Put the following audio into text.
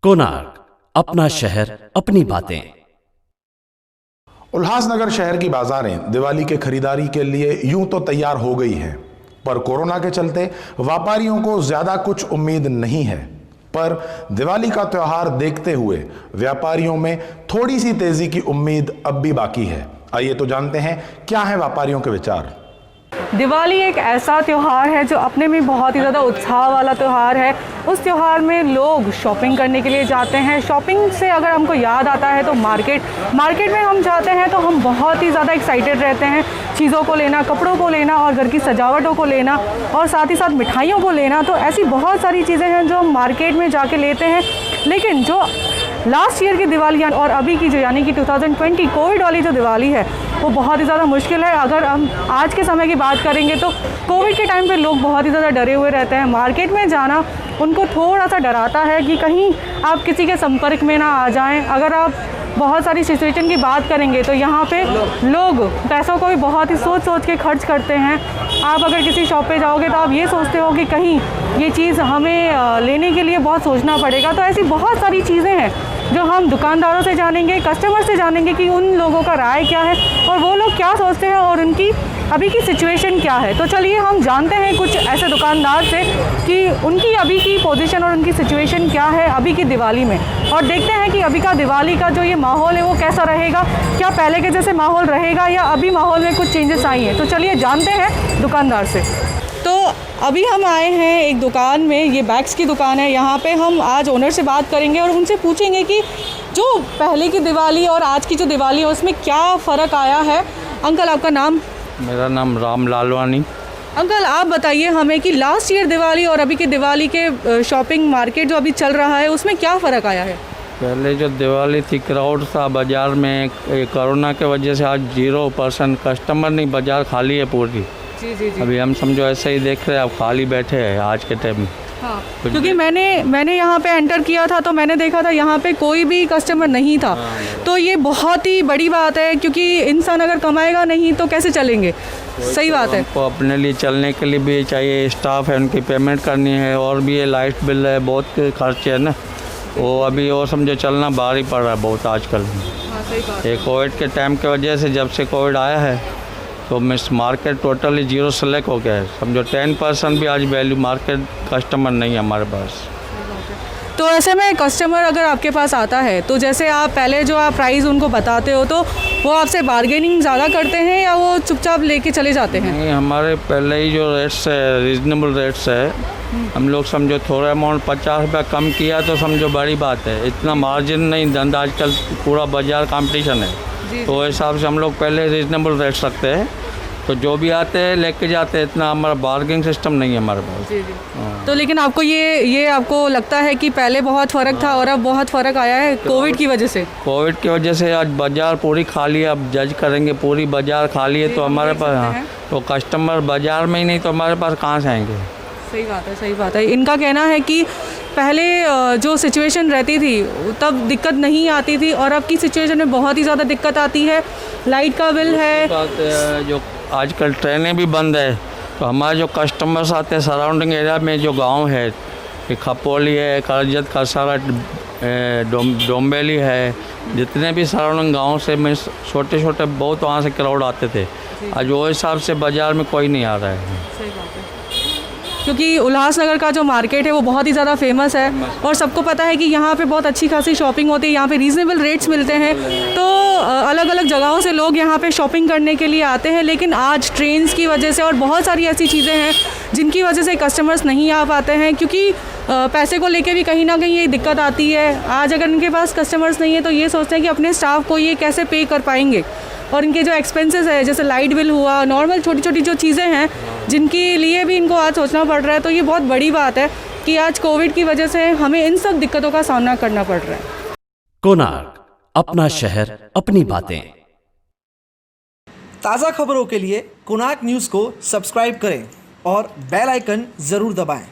कोणार्क, अपना शहर, अपनी बातें। उल्हासनगर शहर की बाजारें दिवाली के खरीदारी के लिए यूं तो तैयार हो गई हैं, पर कोरोना के चलते व्यापारियों को ज्यादा कुछ उम्मीद नहीं है। पर दिवाली का त्योहार देखते हुए व्यापारियों में थोड़ी सी तेजी की उम्मीद अब भी बाकी है। आइए तो जानते हैं क्या है व्यापारियों के विचार। दिवाली एक ऐसा त्यौहार है जो अपने में बहुत ही ज़्यादा उत्साह वाला त्यौहार है। उस त्यौहार में लोग शॉपिंग करने के लिए जाते हैं। शॉपिंग से अगर हमको याद आता है तो मार्केट में हम जाते हैं तो हम बहुत ही ज़्यादा एक्साइटेड रहते हैं चीज़ों को लेना, कपड़ों को लेना और घर की सजावटों को लेना और साथ ही साथ मिठाइयों को लेना। तो ऐसी बहुत सारी चीज़ें हैं जो हम मार्केट में जाके लेते हैं। लेकिन जो लास्ट ईयर की दिवाली और अभी की जो यानी कि 2020 कोविड वाली जो दिवाली है वो बहुत ही ज़्यादा मुश्किल है। अगर हम आज के समय की बात करेंगे तो कोविड के टाइम पे लोग बहुत ही ज़्यादा डरे हुए रहते हैं। मार्केट में जाना उनको थोड़ा सा डराता है कि कहीं आप किसी के संपर्क में ना आ जाएं। अगर आप बहुत सारी सिचुएशन की बात करेंगे तो यहाँ पे लोग पैसों को भी बहुत ही सोच के खर्च करते हैं। आप अगर किसी शॉप पे जाओगे तो आप ये सोचते हो कि कहीं ये चीज़ हमें लेने के लिए बहुत सोचना पड़ेगा। तो ऐसी बहुत सारी चीज़ें हैं जो हम दुकानदारों से जानेंगे, कस्टमर से जानेंगे कि उन लोगों का राय क्या है और वो लोग क्या सोचते हैं और उनकी अभी की सिचुएशन क्या है। तो चलिए हम जानते हैं कुछ ऐसे दुकानदार से कि उनकी अभी की पोजीशन और उनकी सिचुएशन क्या है अभी की दिवाली में, और देखते हैं कि अभी का दिवाली का जो ये माहौल है वो कैसा रहेगा। क्या पहले के जैसे माहौल रहेगा या अभी माहौल में कुछ चेंजेस आई हैं। तो चलिए जानते हैं दुकानदार से। तो अभी हम आए हैं एक दुकान में, ये बैग्स की दुकान है। यहाँ पे हम आज ओनर से बात करेंगे और उनसे पूछेंगे कि जो पहले की दिवाली और आज की जो दिवाली है उसमें क्या फ़र्क आया है। अंकल आपका नाम? मेरा नाम राम लालवानी। अंकल आप बताइए हमें कि लास्ट ईयर दिवाली और अभी की दिवाली के शॉपिंग मार्केट जो अभी चल रहा है उसमें क्या फ़र्क आया है। पहले जो दिवाली थी क्राउड था बाज़ार में, कोरोना के वजह से आज 0% कस्टमर नहीं, बाज़ार खाली है पूरी। जी। अभी हम समझो ऐसे ही देख रहे हैं, अब खाली बैठे हैं आज के टाइम में। हाँ, क्योंकि मैंने यहाँ पे एंटर किया था तो मैंने देखा था यहाँ पे कोई भी कस्टमर नहीं था। तो ये बहुत ही बड़ी बात है क्योंकि इंसान अगर कमाएगा नहीं तो कैसे चलेंगे। सही बात है। हमको अपने लिए चलने के लिए भी चाहिए, स्टाफ है उनकी पेमेंट करनी है और भी ये लाइट बिल है, बहुत खर्चे है ना। वो अभी वो समझो चलना भारी पड़ रहा है बहुत आजकल। हाँ, सही बात है। ये कोविड के टाइम की वजह से, जब से कोविड आया है तो मिस मार्केट टोटली 0 सेलेक्ट हो गया है। समझो 10% भी आज वैल्यू मार्केट कस्टमर नहीं है हमारे पास। तो ऐसे में कस्टमर अगर आपके पास आता है तो जैसे आप पहले जो आप प्राइस उनको बताते हो तो वो आपसे बार्गेनिंग ज़्यादा करते हैं या वो चुपचाप लेके चले जाते हैं? नहीं, हमारे पहले ही जो रेट्स है रीज़नेबल रेट्स है। हम लोग समझो थोड़ा अमाउंट 50 रुपया कम किया तो समझो बड़ी बात है। इतना मार्जिन नहीं, धंधा आजकल पूरा बाजार कंपटीशन है तो हिसाब से हम लोग पहले रीज़नेबल रेट्स रखते हैं। तो जो भी आते हैं लेके जाते हैं, इतना हमारा बार्गेनिंग सिस्टम नहीं है हमारे पास। जी। तो लेकिन आपको ये आपको लगता है कि पहले बहुत फ़र्क था और अब बहुत फ़र्क आया है कोविड की वजह से? कोविड की वजह से आज बाज़ार पूरी खाली है। अब जज करेंगे पूरी बाज़ार खाली है तो हमारे पास, हाँ, तो कस्टमर बाज़ार में ही नहीं तो हमारे पास कहाँ से आएंगे। सही बात है। इनका कहना है कि पहले जो सिचुएशन रहती थी तब दिक्कत नहीं आती थी और अब की सिचुएशन में बहुत ही ज़्यादा दिक्कत आती है। लाइट का बिल है, जो आजकल ट्रेनें भी बंद है तो हमारे जो कस्टमर्स आते हैं सराउंडिंग एरिया में, जो गांव है, खपोली है, करजत का सारा, डोम्बेली है, जितने भी सराउंडिंग गांव से में छोटे बहुत वहाँ से क्राउड आते थे। आज वो हिसाब से बाज़ार में कोई नहीं आ रहा है। सही बात है। क्योंकि उल्लासनगर का जो मार्केट है वो बहुत ही ज़्यादा फेमस है और सबको पता है कि यहाँ पे बहुत अच्छी खासी शॉपिंग होती है, यहाँ पे रीज़नेबल रेट्स मिलते हैं। तो अलग अलग जगहों से लोग यहाँ पे शॉपिंग करने के लिए आते हैं। लेकिन आज ट्रेन्स की वजह से और बहुत सारी ऐसी चीज़ें हैं जिनकी वजह से कस्टमर्स नहीं आ पाते हैं क्योंकि पैसे को लेके भी कहीं ना कहीं ये दिक्कत आती है। आज अगर इनके पास कस्टमर्स नहीं है तो ये सोचते हैं कि अपने स्टाफ को ये कैसे पे कर पाएंगे और इनके जो एक्सपेंसेस है जैसे लाइट बिल हुआ, नॉर्मल छोटी जो चीज़ें हैं जिनके लिए भी इनको आज सोचना पड़ रहा है। तो ये बहुत बड़ी बात है कि आज कोविड की वजह से हमें इन सब दिक्कतों का सामना करना पड़ रहा है। कोणार्क, अपना शहर, अपनी बातें। ताज़ा खबरों के लिए कोणार्क न्यूज़ को सब्सक्राइब करें और बेल आइकन ज़रूर दबाएं।